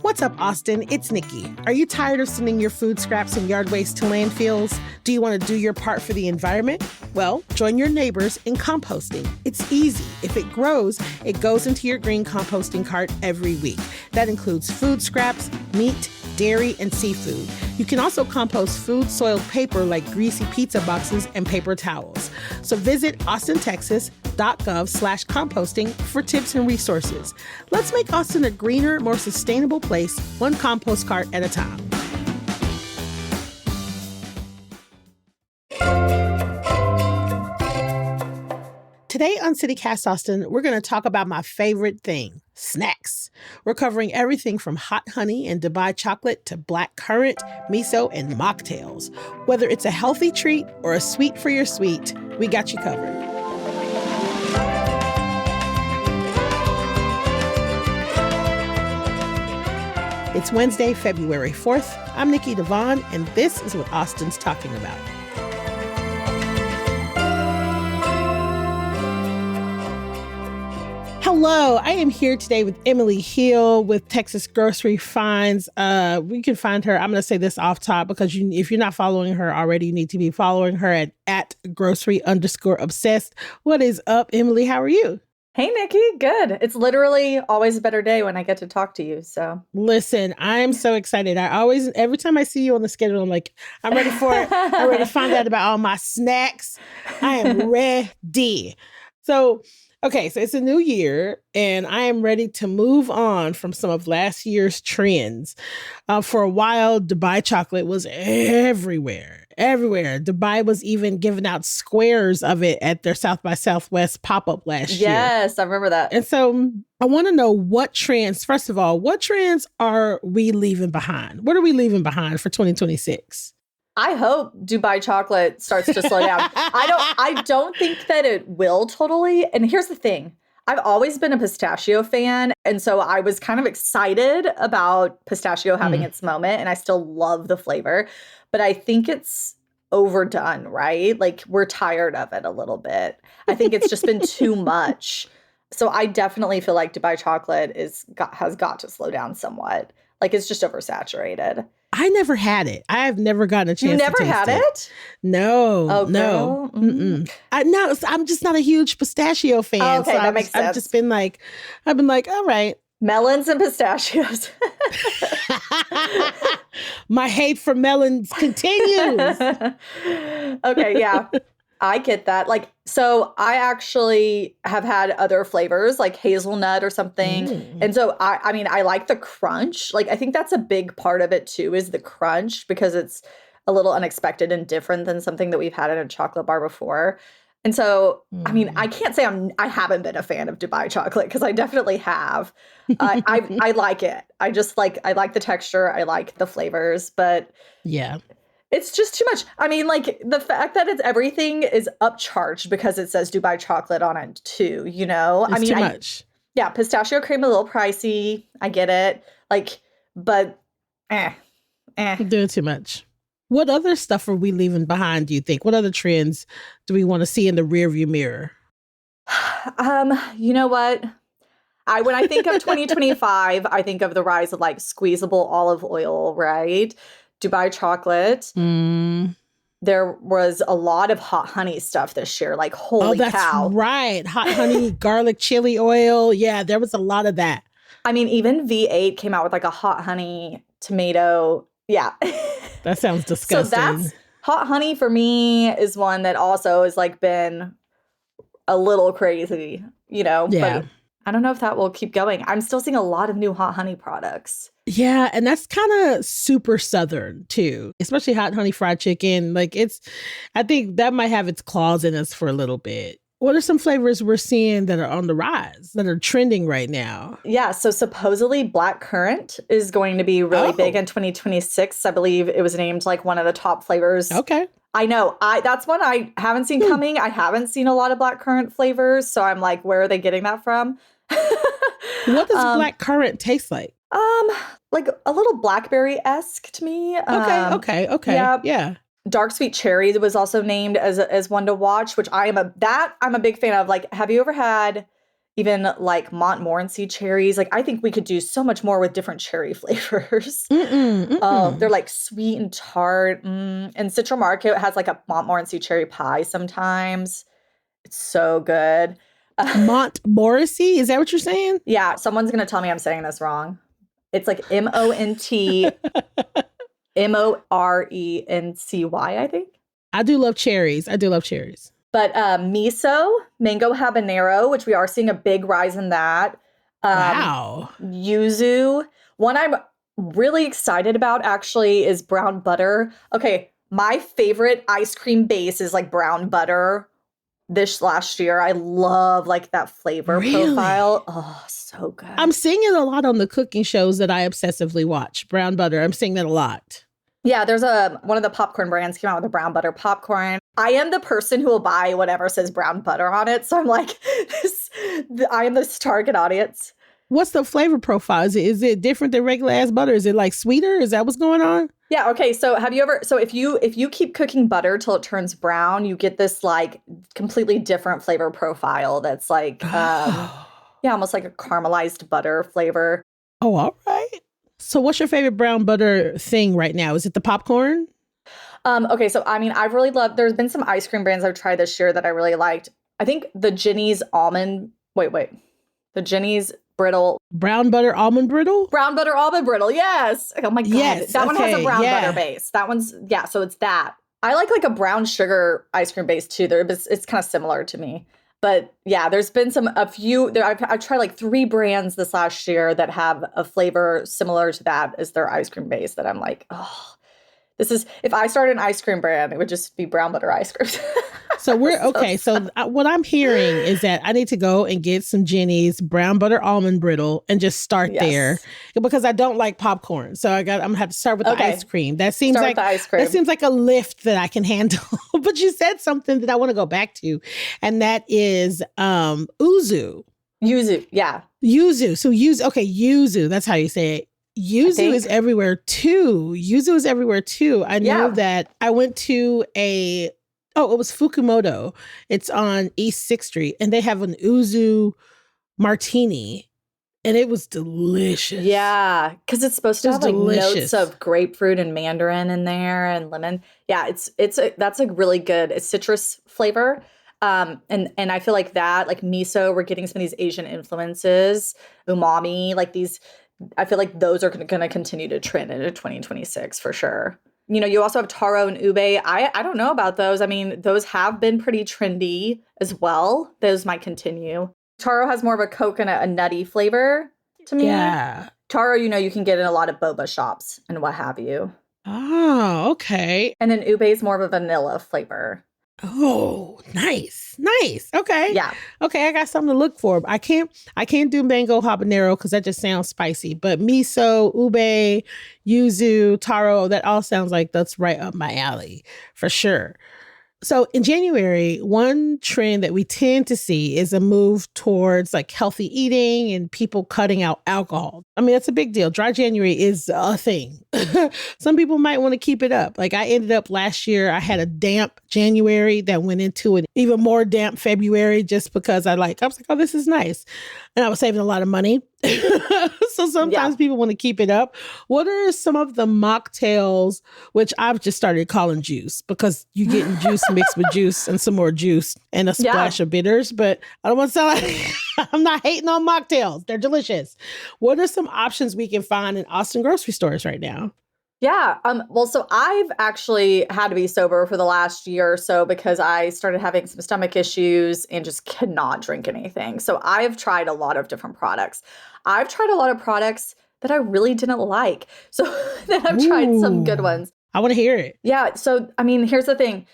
What's up, Austin? It's Nikki. Are you tired of sending your food scraps and yard waste to landfills? Do you want to do your part for the environment? Well, join your neighbors in composting. It's easy. If it grows, it goes into your green composting cart every week. That includes food scraps, meat, dairy, and seafood. You can also compost food-soiled paper like greasy pizza boxes and paper towels. So visit austintexas.gov/composting for tips and resources. Let's make Austin a greener, more sustainable place, one compost cart at a time. Today on CityCast Austin, we're going to talk about my favorite thing, snacks. We're covering everything from hot honey and Dubai chocolate to black currant, miso, and mocktails. Whether it's a healthy treat or a sweet for your sweet, we got you covered. It's Wednesday, February 4th. I'm Nikki Devon, and this is what Austin's talking about. Hello, I am here today with Emily Hill with Texas Grocery Finds. We can find her. I'm going to say this off top because if you're not following her already, you need to be following her at grocery_obsessed. What is up, Emily? How are you? Hey, Nikki. Good. It's literally always a better day when I get to talk to you. So listen, I'm so excited. Every time I see you on the schedule, I'm like, I'm ready for it. I'm ready to find out about all my snacks. I am ready. So it's a new year, and I am ready to move on from some of last year's trends. For a while, Dubai chocolate was everywhere. Dubai was even giving out squares of it at their South by Southwest pop-up last year. Yes, I remember that. And so I want to know what trends are we leaving behind? What are we leaving behind for 2026? I hope Dubai chocolate starts to slow down. I don't think that it will totally. And here's the thing. I've always been a pistachio fan. And so I was kind of excited about pistachio having its moment. And I still love the flavor. But I think it's overdone, right? Like we're tired of it a little bit. I think it's just been too much. So I definitely feel like Dubai chocolate has got to slow down somewhat. Like it's just oversaturated. I never had it. I have never gotten a chance to taste it. You never had it? No. Oh, no. Mm-mm. I'm just not a huge pistachio fan. Oh, okay, that makes sense. I've been like, all right. Melons and pistachios. My hate for melons continues. Okay, yeah. I get that. So I actually have had other flavors like hazelnut or something. And so I like the crunch. I think that's a big part of it too, is the crunch, because it's a little unexpected and different than something that we've had in a chocolate bar before. And so, I can't say I haven't been a fan of Dubai chocolate, because I definitely have. I like it. I like the texture. I like the flavors, but yeah. It's just too much. The fact that everything is upcharged because it says Dubai chocolate on it too, you know? It's too much. Yeah, pistachio cream a little pricey. I get it. But Doing too much. What other stuff are we leaving behind, do you think? What other trends do we want to see in the rearview mirror? You know what? When I think of 2025, I think of the rise of squeezable olive oil, right? Dubai chocolate. There was a lot of hot honey stuff this year. Holy cow. Oh, that's right. Hot honey, garlic, chili oil. Yeah, there was a lot of that. Even V8 came out with a hot honey tomato. Yeah. That sounds disgusting. So that's hot honey for me is one that also has been a little crazy, you know? Yeah. But I don't know if that will keep going. I'm still seeing a lot of new hot honey products. Yeah, and that's kind of super Southern too, especially hot honey fried chicken. I think that might have its claws in us for a little bit. What are some flavors we're seeing that are on the rise, that are trending right now? Yeah, so supposedly black currant is going to be really big in 2026. I believe it was named one of the top flavors. Okay. I know. That's one I haven't seen coming. I haven't seen a lot of black currant flavors, so I'm where are they getting that from? What does black currant taste like? A little blackberry-esque to me. Okay. Yeah. Dark sweet cherry was also named as one to watch, which I'm a big fan of. Have you ever had even like Montmorency cherries. Like I think we could do so much more with different cherry flavors. They're like sweet and tart. And Central Market has like a Montmorency cherry pie sometimes. It's so good. Montmorency? Is that what you're saying? Yeah, someone's going to tell me I'm saying this wrong. It's like MONTMORENCY, I think. I do love cherries. But miso, mango habanero, which we are seeing a big rise in that. Wow. Yuzu. One I'm really excited about actually is brown butter. Okay, my favorite ice cream base is like brown butter. This last year, I love like that flavor profile. Oh, so good. I'm seeing it a lot on the cooking shows that I obsessively watch. Brown butter. I'm seeing that a lot. Yeah, there's one of the popcorn brands came out with a brown butter popcorn. I am the person who will buy whatever says brown butter on it. So I'm like, I am this target audience. What's the flavor profile? Is it different than regular ass butter? Is it like sweeter? Is that what's going on? Yeah. Okay. So if you keep cooking butter till it turns brown, you get this like completely different flavor profile. That's like, almost like a caramelized butter flavor. Oh, all right. So what's your favorite brown butter thing right now? Is it the popcorn? Okay. So, I mean, I've really loved, there's been some ice cream brands I've tried this year that I really liked. I think the Jenny's the Jenny's brittle. Brown butter almond brittle? Brown butter almond brittle. Yes. Oh my God. Yes, that one has a brown yeah. butter base. That one's, yeah. So it's that. I like a brown sugar ice cream base too. It's kind of similar to me. But yeah, there's been I've tried like 3 brands this last year that have a flavor similar to that as their ice cream base that I'm like, oh, if I started an ice cream brand, it would just be brown butter ice cream. So what I'm hearing is that I need to go and get some Jenny's brown butter almond brittle and just start there because I don't like popcorn. So I'm gonna have to start with the ice cream. That seems like a lift that I can handle. But you said something that I want to go back to, and that is yuzu. Yuzu, yeah. Yuzu. So yuzu. That's how you say it. Yuzu is everywhere too. I know that I went to it was Fukumoto. It's on East 6th Street, and they have an yuzu martini, and it was delicious. Yeah, because it's supposed to have like notes of grapefruit and mandarin in there and lemon. Yeah, that's a really good citrus flavor. And I feel like that, like miso, we're getting some of these Asian influences, umami, like these. I feel like those are going to continue to trend into 2026 for sure. You know, you also have taro and ube. I don't know about those. I mean, those have been pretty trendy as well. Those might continue. Taro has more of a coconut, a nutty flavor to me. Yeah. Taro, you can get in a lot of boba shops and what have you. Oh, okay. And then ube is more of a vanilla flavor. Oh, nice. Okay. Yeah. Okay, I got something to look for. I can't do mango habanero because that just sounds spicy. But miso, ube, yuzu, taro, that all sounds like that's right up my alley for sure. So in January, one trend that we tend to see is a move towards like healthy eating and people cutting out alcohol. I mean, that's a big deal. Dry January is a thing. Some people might want to keep it up. Like I ended up last year, I had a damp January that went into an even more damp February just because I was like, oh, this is nice. And I was saving a lot of money. So sometimes people want to keep it up. What are some of the mocktails, which I've just started calling juice because you're getting juice mixed with juice and some more juice and a splash of bitters, but I don't want to sound like I'm not hating on mocktails. They're delicious. What are some options we can find in Austin grocery stores right now? Yeah. Well, so I've actually had to be sober for the last year or so because I started having some stomach issues and just could not drink anything. So I've tried a lot of different products. I've tried a lot of products that I really didn't like. So then I've tried some good ones. I want to hear it. Yeah. So, I mean, here's the thing.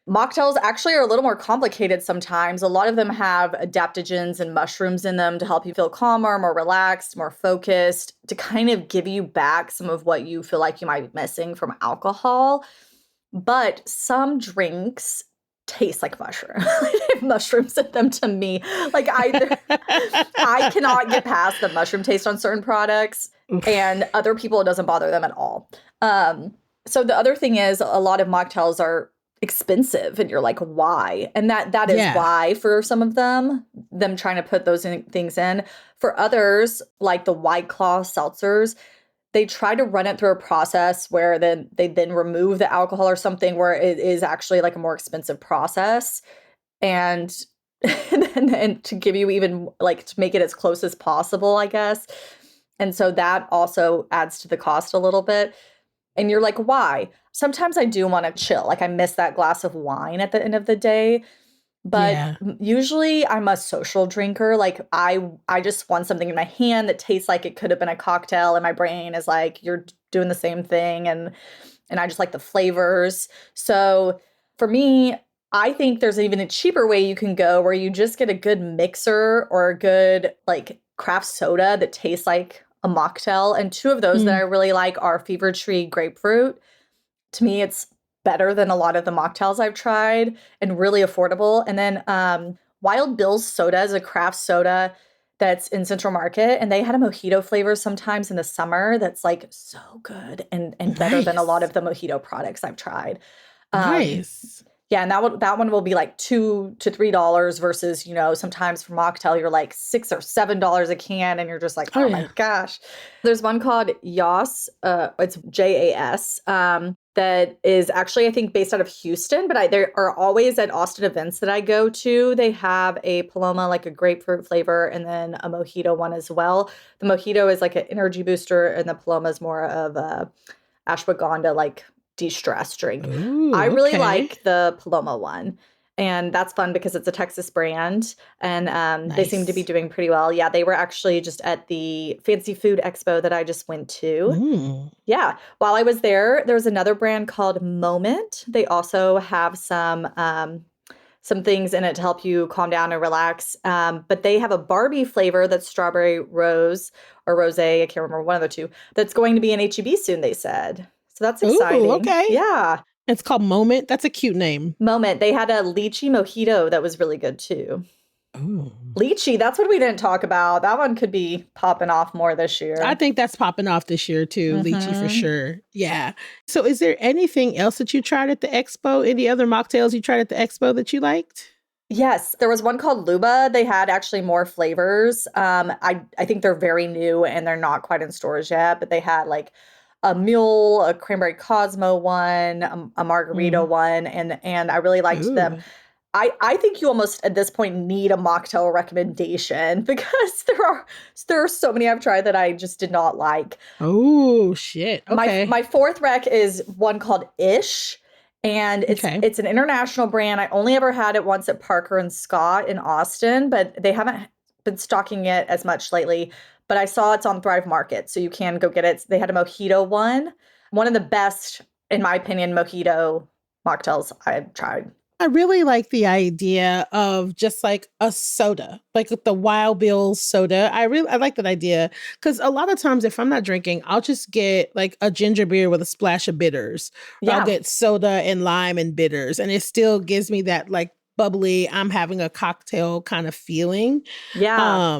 Mocktails actually are a little more complicated sometimes. A lot of them have adaptogens and mushrooms in them to help you feel calmer, more relaxed, more focused, to kind of give you back some of what you feel like you might be missing from alcohol. But some drinks taste like mushroom. They have mushrooms in them to me. Like I cannot get past the mushroom taste on certain products, and other people, it doesn't bother them at all. So the other thing is a lot of mocktails are expensive, and you're like, why? And that is why for some of them trying to put those things in. For others, like the White Claw seltzers, they try to run it through a process where then they remove the alcohol or something, where it is actually like a more expensive process. And and to give you even like to make it as close as possible, I guess. And so that also adds to the cost a little bit. And you're like, why? Sometimes I do want to chill. Like I miss that glass of wine at the end of the day. But usually I'm a social drinker. Like I just want something in my hand that tastes like it could have been a cocktail, and my brain is like, you're doing the same thing. And I just like the flavors. So for me, I think there's even a cheaper way you can go, where you just get a good mixer or a good like craft soda that tastes like a mocktail. And two of those that I really like are Fever Tree Grapefruit. To me, it's better than a lot of the mocktails I've tried and really affordable. And then Wild Bill's soda is a craft soda that's in Central Market, and they had a mojito flavor sometimes in the summer that's like so good and better than a lot of the mojito products I've tried. Nice. Yeah, and that one will be like $2 to $3 versus, sometimes for mocktail you're like $6 or $7 a can, and you're just like, oh my gosh. There's one called Yas, it's JAS, that is actually, I think, based out of Houston, but there are always at Austin events that I go to. They have a Paloma, like a grapefruit flavor, and then a mojito one as well. The mojito is like an energy booster, and the Paloma is more of a ashwagandha, like de-stress drink. Ooh, I really like the Paloma one. And that's fun because it's a Texas brand, and they seem to be doing pretty well. Yeah, they were actually just at the Fancy Food Expo that I just went to. Yeah. While I was there was another brand called Moment. They also have some things in it to help you calm down and relax. But they have a Barbie flavor that's strawberry rose or rosé, I can't remember, one of the two, that's going to be in H-E-B soon, they said. So that's exciting. Ooh, okay. Yeah. It's called Moment. That's a cute name. Moment. They had a lychee mojito that was really good too. Ooh. Lychee, that's what we didn't talk about. That one could be popping off more this year. I think that's popping off this year too. Lychee for sure. Yeah. So is there anything else that you tried at the expo? Any other mocktails you tried at the expo that you liked? Yes, there was one called Luba. They had actually more flavors. I think they're very new and they're not quite in stores yet, but they had like a mule, a cranberry Cosmo one, a margarita one, and I really liked them. I think you almost at this point need a mocktail recommendation because there are so many I've tried that I just did not like. Oh shit! Okay. My fourth rec is one called Ish, and it's an international brand. I only ever had it once at Parker and Scott in Austin, but they haven't been stocking it as much lately. But I saw it's on Thrive Market, so you can go get it. They had a mojito one of the best, in my opinion, mojito mocktails I've tried. I really like the idea of just like a soda, like the Wild Bill's soda. I like that idea because a lot of times if I'm not drinking, I'll just get like a ginger beer with a splash of bitters. Yeah. I'll get soda and lime and bitters, and it still gives me that like bubbly, I'm having a cocktail kind of feeling. Yeah.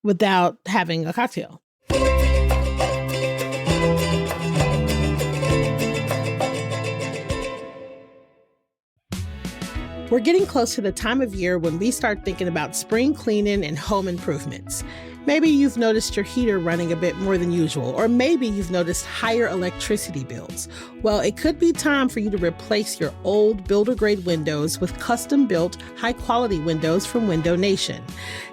Without having a cocktail. We're getting close to the time of year when we start thinking about spring cleaning and home improvements. Maybe you've noticed your heater running a bit more than usual, or maybe you've noticed higher electricity bills. Well, it could be time for you to replace your old builder-grade windows with custom-built, high-quality windows from Window Nation.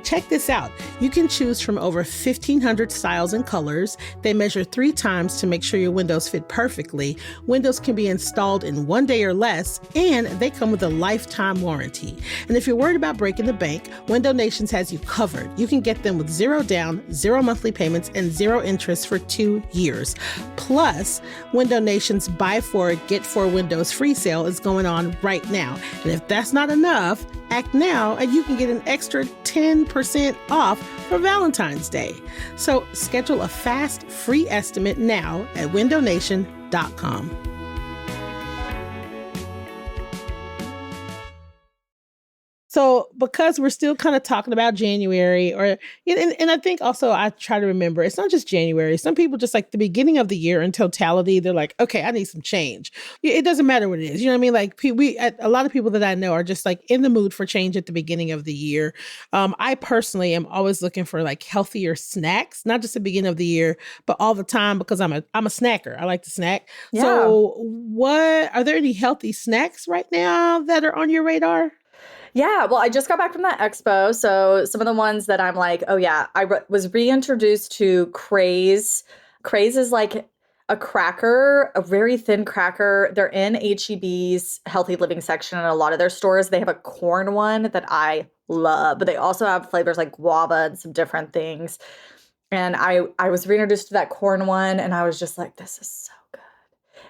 Check this out. You can choose from over 1,500 styles and colors. They measure 3 times to make sure your windows fit perfectly. Windows can be installed in 1 day or less, and they come with a lifetime warranty. And if you're worried about breaking the bank, Window Nation has you covered. You can get them with 0 down, 0 monthly payments, and 0 interest for 2 years. Plus, Window Nation's Buy 4, Get 4 Windows free sale is going on right now. And if that's not enough, act now and you can get an extra 10% off for Valentine's Day. So schedule a fast, free estimate now at windownation.com. So because we're still kind of talking about January, and I think also I try to remember it's not just January. Some people just like the beginning of the year in totality, they're like, okay, I need some change. It doesn't matter what it is. You know what I mean? Like a lot of people that I know are just like in the mood for change at the beginning of the year. I personally am always looking for like healthier snacks, not just the beginning of the year, but all the time because I'm a snacker. I like to snack. Yeah. So what are there any healthy snacks right now that are on your radar? Yeah, well, I just got back from that expo. So some of the ones that I'm like, oh yeah, was reintroduced to Craze. Craze is like a cracker, a very thin cracker. They're in HEB's healthy living section in a lot of their stores. They have a corn one that I love, but they also have flavors like guava and some different things. And I was reintroduced to that corn one, and I was just like, this is so good.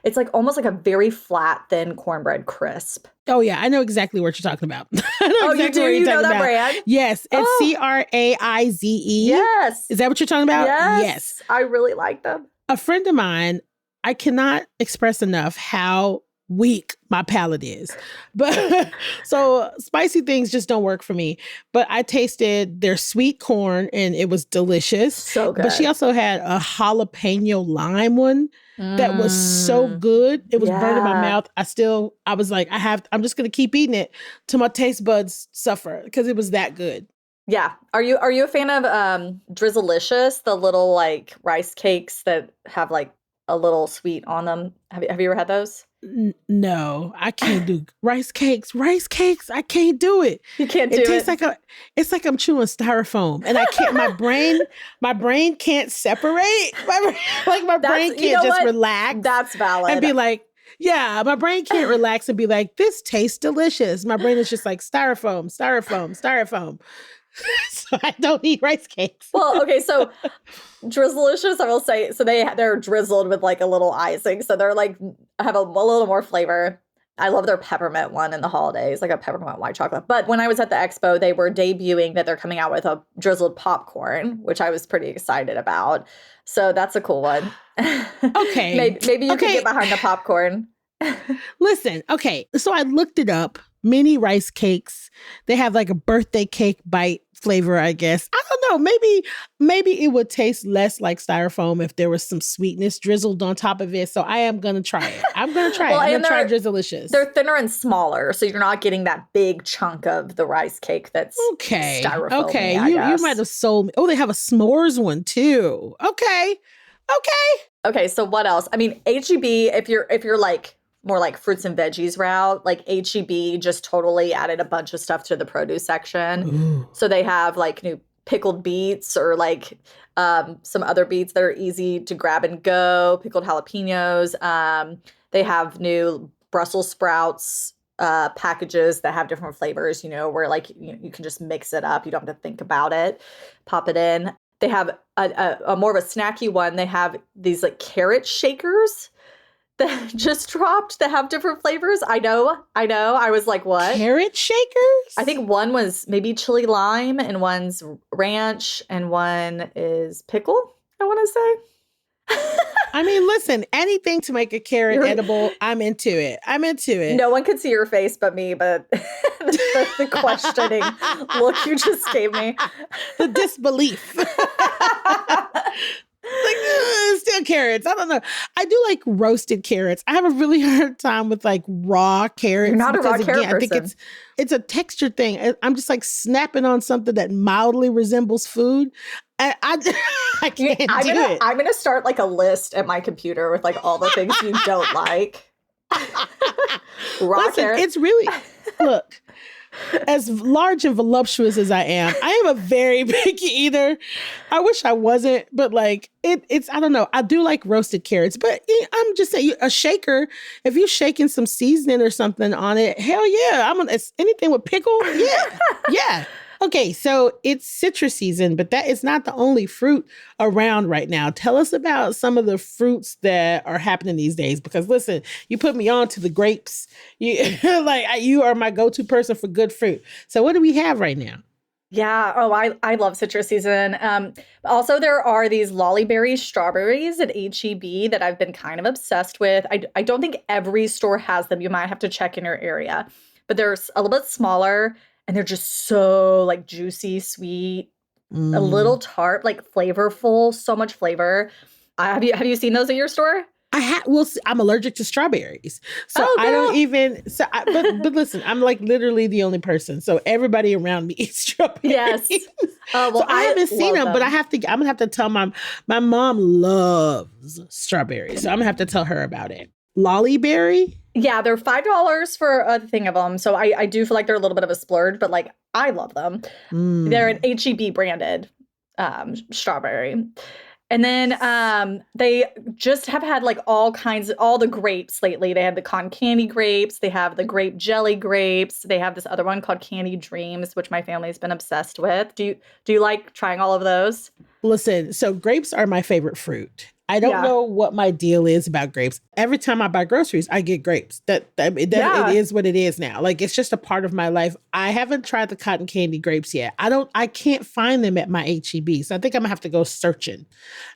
It's like almost like a very flat, thin cornbread crisp. Oh yeah, I know exactly what you're talking about. I know Oh, exactly you do? what you're You know talking that about. brand? Yes, it's Oh. CRAIZE. Yes. Is that what you're talking about? Yes. I really like them. A friend of mine, I cannot express enough how weak my palate is. But so spicy things just don't work for me. But I tasted their sweet corn and it was delicious. So good. But she also had a jalapeno lime one that was so good. It was burning my mouth. I was like, I'm just gonna keep eating it till my taste buds suffer because it was that good. Yeah. Are you a fan of Drizzlicious, the little like rice cakes that have like a little sweet on them? Have you ever had those? No, I can't do rice cakes. Rice cakes, I can't do it. You can't do it. It tastes like it's like I'm chewing styrofoam, and I can't. My brain can't separate. My brain can't just relax. That's valid. And be like, yeah, my brain can't relax and be like, this tastes delicious. My brain is just like styrofoam. So I don't eat rice cakes. Well, okay, so Drizzlicious, I will say, so they're drizzled with like a little icing, so they're like have a little more flavor. I love their peppermint one in the holidays, like a peppermint white chocolate. But when I was at the expo, they were debuting that they're coming out with a drizzled popcorn, which I was pretty excited about. So that's a cool one. Okay, maybe you can get behind the popcorn. Listen, okay, so I looked it up. Mini rice cakes. They have like a birthday cake bite flavor, I guess. I don't know. Maybe it would taste less like styrofoam if there was some sweetness drizzled on top of it. So I am gonna try it. I'm gonna try Drizzlicious. They're thinner and smaller, so you're not getting that big chunk of the rice cake that's styrofoam. Okay, you might have sold me. Oh, they have a s'mores one too. Okay. So what else? I mean, HEB. If you're like more like fruits and veggies route, like HEB just totally added a bunch of stuff to the produce section. Ooh. So they have like new pickled beets or like some other beets that are easy to grab and go, pickled jalapenos. They have new Brussels sprouts packages that have different flavors, where like you can just mix it up. You don't have to think about it. Pop it in. They have a more of a snacky one. They have these like carrot shakers that just dropped that have different flavors. I know. I was like, what? Carrot shakers? I think one was maybe chili lime and one's ranch and one is pickle, I want to say. I mean, listen, anything to make a carrot edible, I'm into it. No one could see your face but me, but the questioning look you just gave me. The disbelief. Like, still carrots. I don't know. I do like roasted carrots. I have a really hard time with like raw carrots. You're not a raw carrot person. I think it's a texture thing. I'm just like snapping on something that mildly resembles food. I can't do it. I'm gonna start like a list at my computer with like all the things you don't like. Raw carrots. It's really look. As large and voluptuous as I am a very picky eater. I wish I wasn't, but like it's I don't know. I do like roasted carrots, but I'm just saying a shaker. If you're shaking some seasoning or something on it, hell yeah! It's anything with pickle, yeah. Okay, so it's citrus season, but that is not the only fruit around right now. Tell us about some of the fruits that are happening these days. Because listen, you put me on to the grapes. You are my go-to person for good fruit. So what do we have right now? Yeah. Oh, I love citrus season. Also, there are these lollyberry strawberries at HEB that I've been kind of obsessed with. I don't think every store has them. You might have to check in your area, but they're a little bit smaller. and they're just so like juicy, sweet, a Mm. little tart, like flavorful, so much flavor. Have you seen those at your store? Well, I'm allergic to strawberries. So Oh, I don't girl. even, but listen, I'm like literally the only person. So everybody around me eats strawberries. Yes. Oh, So well, I haven't seen love them, but I'm gonna have to tell my mom loves strawberries. So I'm gonna have to tell her about it. Lollyberry? Yeah, they're $5 for a thing of them. So I do feel like they're a little bit of a splurge, but like I love them. They're an Mm. HEB branded strawberry. And then they just have had like all the grapes lately. They have the cotton candy grapes. They have the grape jelly grapes. They have this other one called Candy Dreams, which my family's been obsessed with. Do you like trying all of those? Listen, so grapes are my favorite fruit. I don't Yeah. know what my deal is about grapes. Every time I buy groceries, I get grapes. It Yeah. is what it is now. Like it's just a part of my life. I haven't tried the cotton candy grapes yet. I can't find them at my HEB. So I think I'm gonna have to go searching.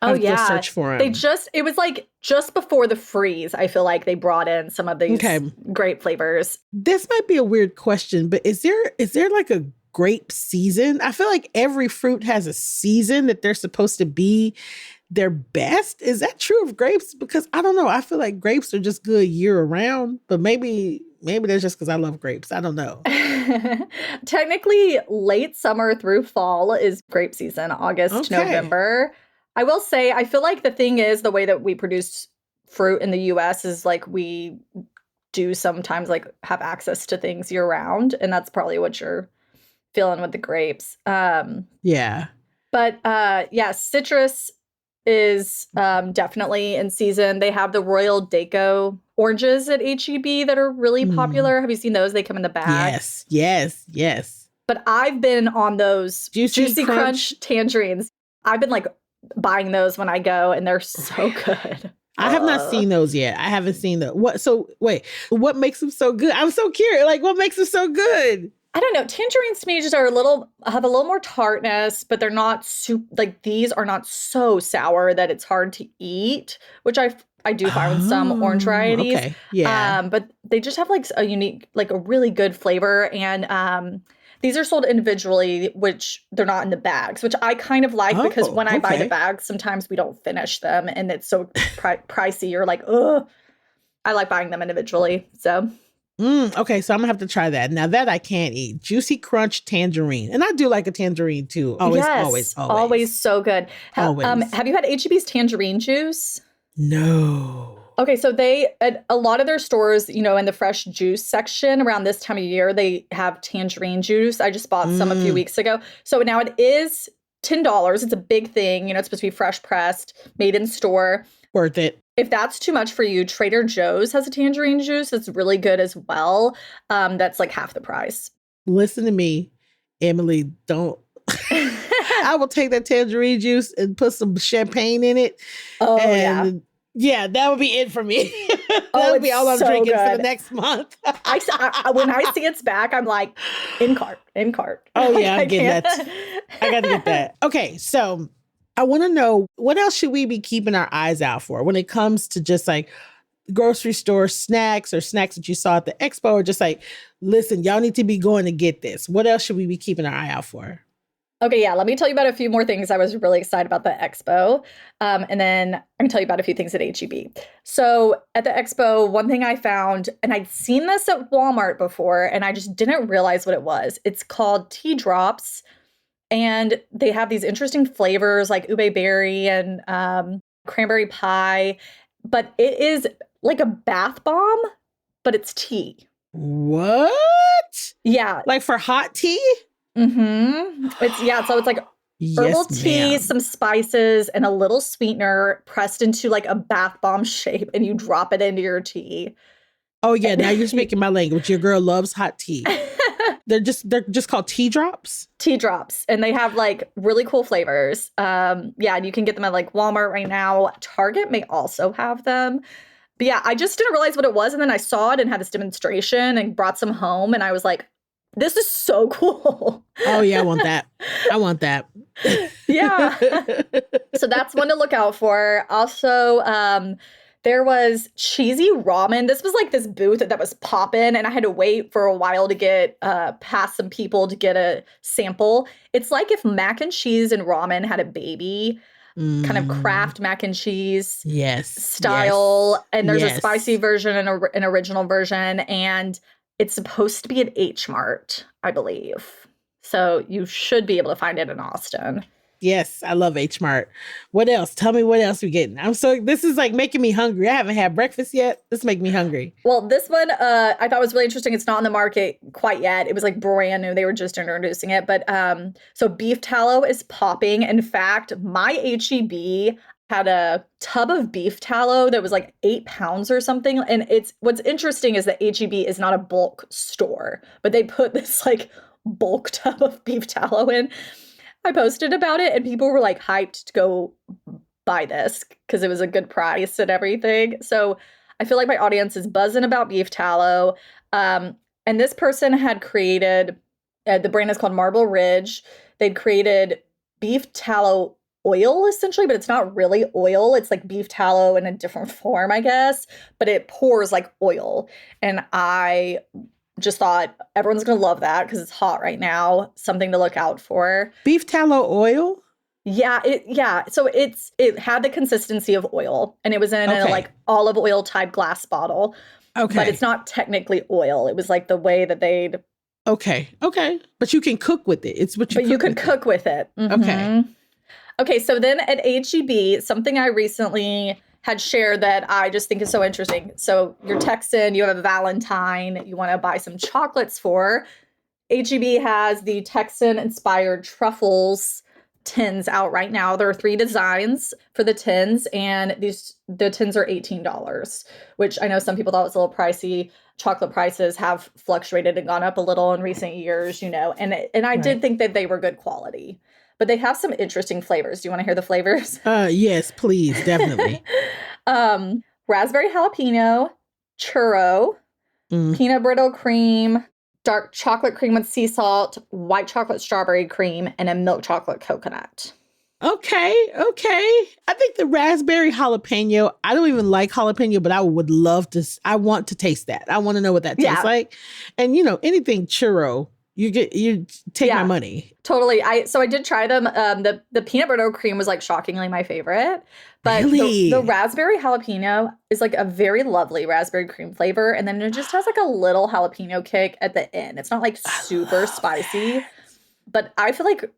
I Oh have to go yeah. search for They them. it was like just before the freeze, I feel like they brought in some of these Okay. grape flavors. This might be a weird question, but is there like a grape season? I feel like every fruit has a season that they're supposed to be their best. Is that true of grapes? Because I don't know. I feel like grapes are just good year round, but maybe that's just because I love grapes. I don't know. Technically, late summer through fall is grape season, August to Okay. November. I will say, I feel like the thing is the way that we produce fruit in the US is like we do sometimes like have access to things year round, and that's probably what you're feeling with the grapes. Yeah. But yeah, citrus is definitely in season. They have the Royal Daco oranges at HEB that are really Mm. popular. Have you seen those? They come in the bag. Yes. But I've been on those Juicy Crunch tangerines. I've been like buying those when I go, and they're so good. I have not seen those yet. I haven't seen what makes them so good? I'm so curious. Like, what makes them so good? I don't know. Tangerines to me just have a little more tartness, but they're not like these are not so sour that it's hard to eat, which I do find with some orange varieties. Okay. Yeah. But they just have like a unique, like a really good flavor. And these are sold individually, which they're not in the bags, which I kind of like because when I buy the okay. bags, sometimes we don't finish them and it's so pricey. You're like, ugh. I like buying them individually. So Okay, so I'm gonna have to try that. Now that I can't eat Juicy Crunch tangerine, and I do like a tangerine too. Always so good. Always. Have you had HEB's tangerine juice? No. Okay, so at a lot of their stores, in the fresh juice section around this time of year, they have tangerine juice. I just bought some a few weeks ago. So now it is $10. It's a big thing. It's supposed to be fresh pressed, made in store. Worth it. If that's too much for you, Trader Joe's has a tangerine juice that's really good as well. That's like half the price. Listen to me, Emily. Don't. I will take that tangerine juice and put some champagne in it. Oh, and yeah, that would be it for me. That would be all I'm so drinking for good. the next month. When I see it's back, I'm like, in cart. Oh yeah, Like, I'm getting that. I got to get that. Okay, so I want to know, what else should we be keeping our eyes out for when it comes to just like grocery store snacks or snacks that you saw at the expo, or just like, listen, y'all need to be going to get this. What else should we be keeping our eye out for? Okay, yeah, let me tell you about a few more things. I was really excited about the expo. And then I'm going to tell you about a few things at HEB. So at the expo, one thing I found, and I'd seen this at Walmart before, and I just didn't realize what it was. It's called Tea Drops. And they have these interesting flavors like ube berry and cranberry pie. But it is like a bath bomb, but it's tea. What? Yeah. Like for hot tea? Mm-hmm. So it's like herbal Yes, tea, ma'am. some spices, and a little sweetener pressed into like a bath bomb shape, and you drop it into your tea. Oh yeah, now you're speaking my language. Your girl loves hot tea. They're just called tea drops. Tea drops, and they have like really cool flavors. And you can get them at like Walmart right now. Target may also have them. But yeah, I just didn't realize what it was, and then I saw it and had this demonstration and brought some home, and I was like, this is so cool. Oh yeah, I want that. Yeah. So that's one to look out for. Also, There was cheesy ramen. This was like this booth that was popping, and I had to wait for a while to get past some people to get a sample. It's like if mac and cheese and ramen had a baby, kind of Kraft mac and cheese style. Yes. And there's a Yes. spicy version and an original version, and it's supposed to be at H Mart, I believe. So you should be able to find it in Austin. Yes, I love H Mart. What else? Tell me what else we're getting. This is like making me hungry. I haven't had breakfast yet. This make me hungry. Well, this one I thought was really interesting. It's not on the market quite yet. It was like brand new. They were just introducing it. But so beef tallow is popping. In fact, my HEB had a tub of beef tallow that was like 8 pounds or something. And what's interesting is that HEB is not a bulk store, but they put this like bulk tub of beef tallow in. I posted about it and people were like hyped to go buy this because it was a good price and everything. So I feel like my audience is buzzing about beef tallow. And this person had created, the brand is called Marble Ridge. They'd created beef tallow oil essentially, but it's not really oil. It's like beef tallow in a different form, I guess, but it pours like oil. And I just thought everyone's going to love that because it's hot right now. Something to look out for. Beef tallow oil? Yeah. So it had the consistency of oil and it was in a like olive oil type glass bottle. Okay. But it's not technically oil. It was like the way that they'd. Okay. But you can cook with it. You can cook with it. Mm-hmm. Okay. So then at HEB, something I recently had shared that I just think is so interesting. So you're Texan, you have a Valentine, you want to buy some chocolates for. HEB has the Texan-inspired truffles tins out right now. There are 3 designs for the tins, and the tins are $18, which I know some people thought was a little pricey. Chocolate prices have fluctuated and gone up a little in recent years, and I did think that they were good quality. But they have some interesting flavors. Do you want to hear the flavors? Yes, please. Definitely. Raspberry jalapeno, churro, peanut brittle cream, dark chocolate cream with sea salt, white chocolate strawberry cream, and a milk chocolate coconut. Okay. I think the raspberry jalapeno, I don't even like jalapeno, but I want to taste that. I want to know what that tastes like. And, anything churro. You take my money. Totally. I did try them. The peanut butter cream was like shockingly my favorite. But really? the raspberry jalapeno is like a very lovely raspberry cream flavor. And then it just has like a little jalapeno kick at the end. It's not like super spicy. That. But I feel like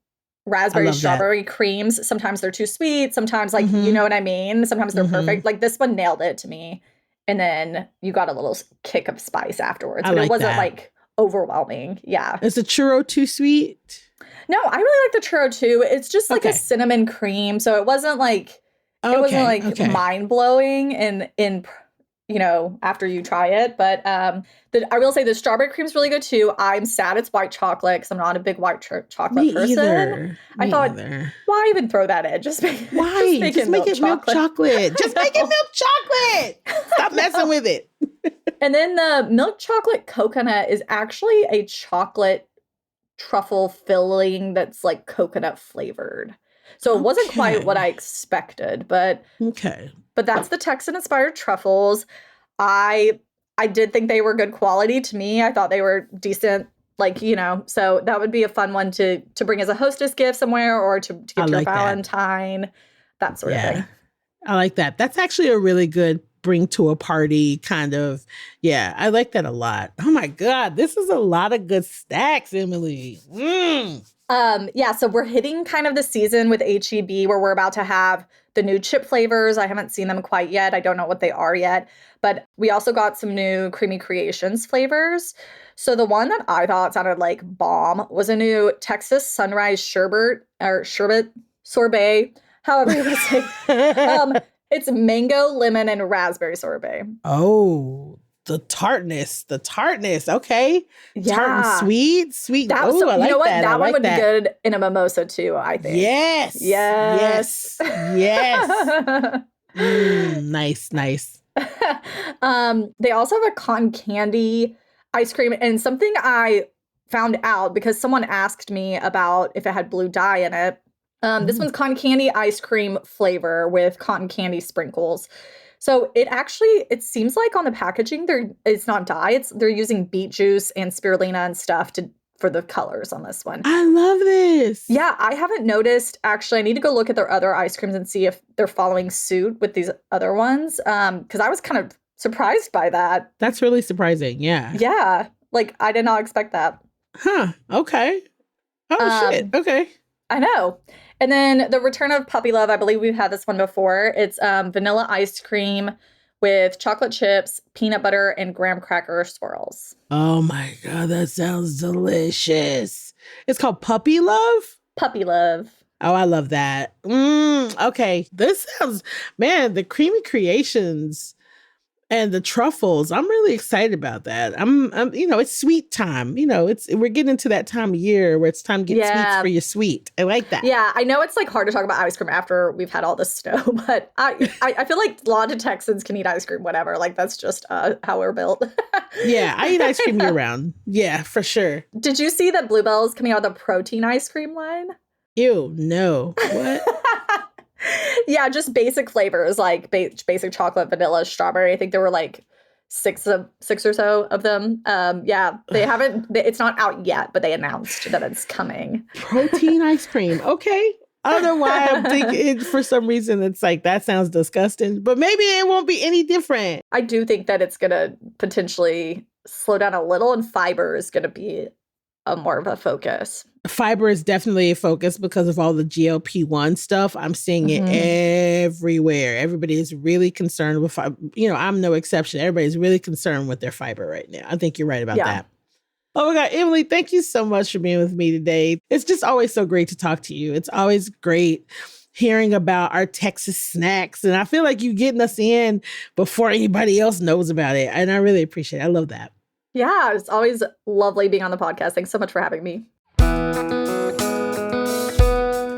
raspberry strawberry creams, sometimes they're too sweet. Sometimes like, you know what I mean? Sometimes they're perfect. Like this one nailed it to me. And then you got a little kick of spice afterwards. But it wasn't like overwhelming. Yeah. Is the churro too sweet? No, I really like the churro too. It's just like a cinnamon cream. So it wasn't like mind blowing in after you try it. But I will say the strawberry cream is really good too. I'm sad it's white chocolate because I'm not a big white chocolate person. I thought, why even throw that in? Just make it milk chocolate. Just make it milk chocolate. Stop messing with it. And then the milk chocolate coconut is actually a chocolate truffle filling that's like coconut flavored. So it wasn't quite what I expected, but that's the Texan-inspired truffles. I did think they were good quality to me. I thought they were decent, so that would be a fun one to bring as a hostess gift somewhere or to give to your Valentine, that sort of thing. I like that. That's actually a really good bring to a party kind of. Yeah, I like that a lot. Oh my God, this is a lot of good stacks, Emily. So we're hitting kind of the season with HEB where we're about to have the new chip flavors. I haven't seen them quite yet. I don't know what they are yet, but we also got some new Creamy Creations flavors. So the one that I thought sounded like bomb was a new Texas Sunrise sherbet sorbet, however you would say. It's mango, lemon, and raspberry sorbet. Oh, the tartness. Okay. Yeah. Tart and sweet. I like that. That one would be good in a mimosa too, I think. Yes. Nice. They also have a cotton candy ice cream, and something I found out because someone asked me about if it had blue dye in it. This one's cotton candy ice cream flavor with cotton candy sprinkles. So it seems like on the packaging, it's not dye. They're using beet juice and spirulina and stuff for the colors on this one. I love this. Yeah, I haven't noticed. Actually, I need to go look at their other ice creams and see if they're following suit with these other ones. Because I was kind of surprised by that. That's really surprising. Yeah. Yeah. Like, I did not expect that. Huh. Okay. Oh, shit. Okay. I know. And then the return of Puppy Love, I believe we've had this one before. It's vanilla ice cream with chocolate chips, peanut butter, and graham cracker swirls. Oh my God, that sounds delicious. It's called Puppy Love? Puppy Love. Oh, I love that. Okay. This sounds, man, the creamy creations and the truffles. I'm really excited about that. I'm it's sweet time. We're getting into that time of year where it's time to get sweets for your sweet. I like that. Yeah, I know it's like hard to talk about ice cream after we've had all this snow, but I feel like a lot of Texans can eat ice cream, whatever. Like that's just how we're built. Yeah, I eat ice cream year round. Yeah, for sure. Did you see that Bluebell's coming out with a protein ice cream line? Ew, no. What? Yeah, just basic flavors like basic chocolate, vanilla, strawberry. I think there were like six or so of them. Yeah, they haven't. It's not out yet, but they announced that it's coming. Protein ice cream. Okay. I don't know why I'm thinking. For some reason, it's like that sounds disgusting. But maybe it won't be any different. I do think that it's gonna potentially slow down a little, and fiber is gonna be more of a focus. Fiber is definitely a focus because of all the GLP-1 stuff. I'm seeing it everywhere. Everybody is really concerned with fiber. I'm no exception. Everybody's really concerned with their fiber right now. I think you're right about that. Oh my God, Emily, thank you so much for being with me today. It's just always so great to talk to you. It's always great hearing about our Texas snacks. And I feel like you're getting us in before anybody else knows about it. And I really appreciate it. I love that. Yeah, it's always lovely being on the podcast. Thanks so much for having me.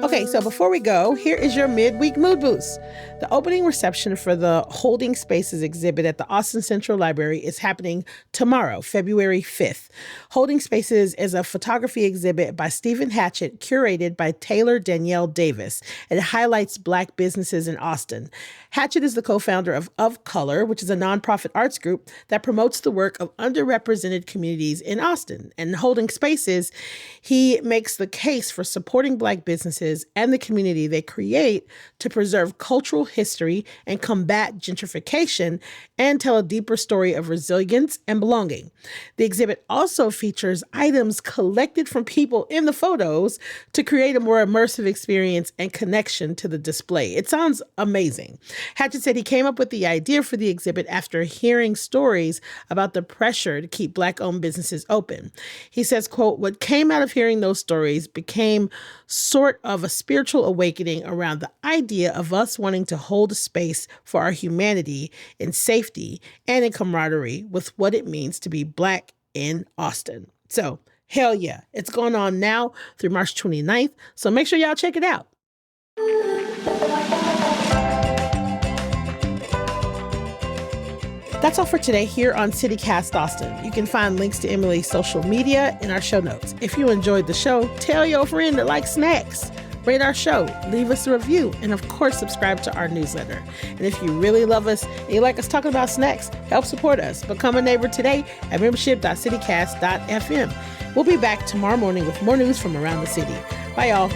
Okay, so before we go, here is your midweek mood boost. The opening reception for the Holding Spaces exhibit at the Austin Central Library is happening tomorrow, February 5th. Holding Spaces is a photography exhibit by Stephen Hatchett, curated by Taylor Danielle Davis. It highlights Black businesses in Austin. Hatchett is the co-founder of Color, which is a nonprofit arts group that promotes the work of underrepresented communities in Austin. And Holding Spaces, he makes the case for supporting Black businesses and the community they create to preserve cultural history and combat gentrification and tell a deeper story of resilience and belonging. The exhibit also features items collected from people in the photos to create a more immersive experience and connection to the display. It sounds amazing. Hatchett said he came up with the idea for the exhibit after hearing stories about the pressure to keep Black-owned businesses open. He says, quote, "What came out of hearing those stories became sort of a spiritual awakening around the idea of us wanting to hold a space for our humanity in safety and in camaraderie with what it means to be Black in Austin." So, hell yeah, it's going on now through March 29th. So make sure y'all check it out. That's all for today here on CityCast Austin. You can find links to Emily's social media in our show notes. If you enjoyed the show, tell your friend that likes snacks. Rate our show, leave us a review, and of course, subscribe to our newsletter. And if you really love us and you like us talking about snacks, help support us. Become a neighbor today at membership.citycast.fm. We'll be back tomorrow morning with more news from around the city. Bye, y'all.